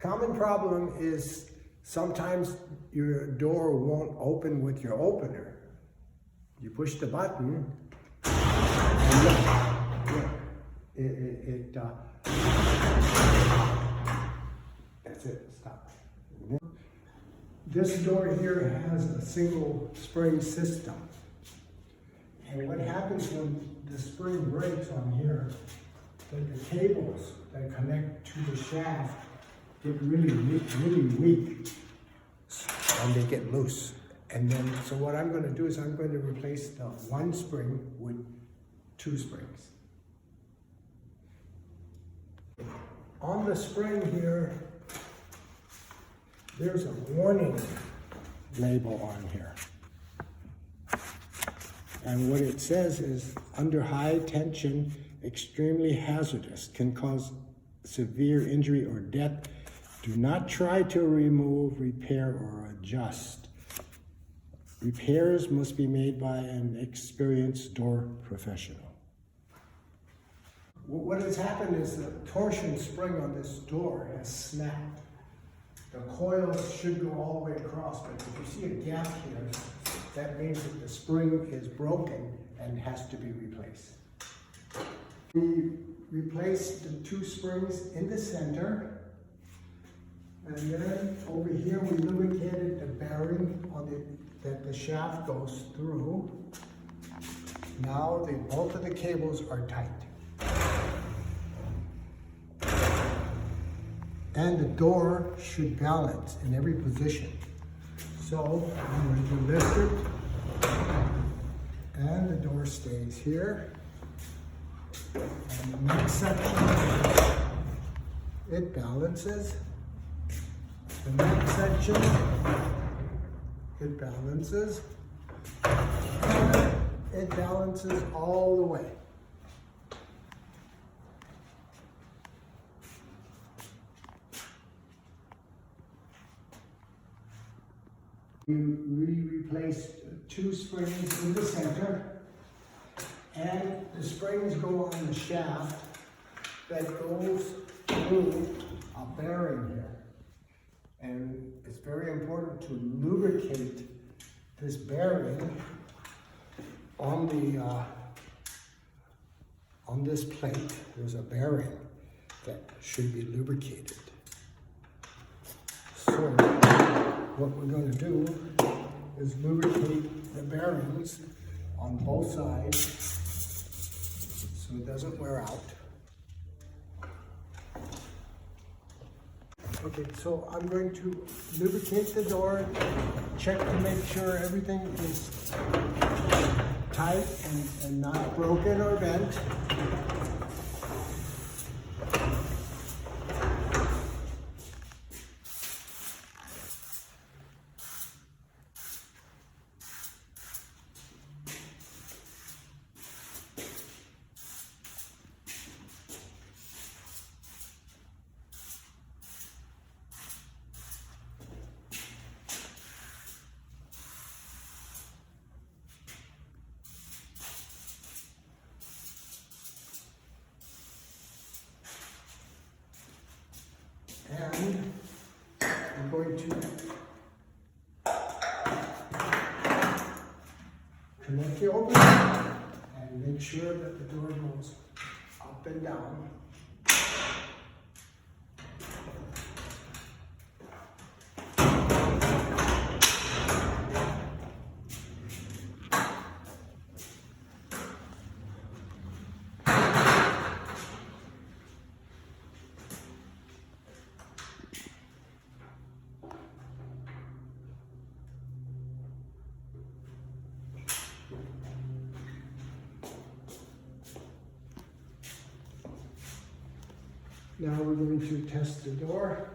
Common problem is sometimes your door won't open with your opener. You push the button, and look, that's it, stop. This door here has a single spring system. And what happens when the spring breaks on here, that the cables that connect to the shaft get really weak and they get loose. And then, so what I'm going to do is I'm going to replace the one spring with two springs. On the spring here, there's a warning label on here. And what it says is, under high tension, extremely hazardous, can cause severe injury or death. Do not try to remove, repair, or adjust. Repairs must be made by an experienced door professional. What has happened is the torsion spring on this door has snapped. The coils should go all the way across, but if you see a gap here, that means that the spring is broken and has to be replaced. We replaced the two springs in the center. And then over here we lubricated the bearing on that the shaft goes through. Now both of the cables are tight. And the door should balance in every position. So I'm going to lift it, and the door stays here. And the next section, it balances. The next section, it balances. It balances all the way. We replaced two springs in the center, and the springs go on the shaft that goes through a bearing here. And it's very important to lubricate this bearing on this plate. There's a bearing that should be lubricated. So what we're going to do is lubricate the bearings on both sides so it doesn't wear out. Okay, so I'm going to lubricate the door, check to make sure everything is tight and not broken or bent. And I'm going to connect the opener and make sure that the door goes up and down. Now we're going to test the door.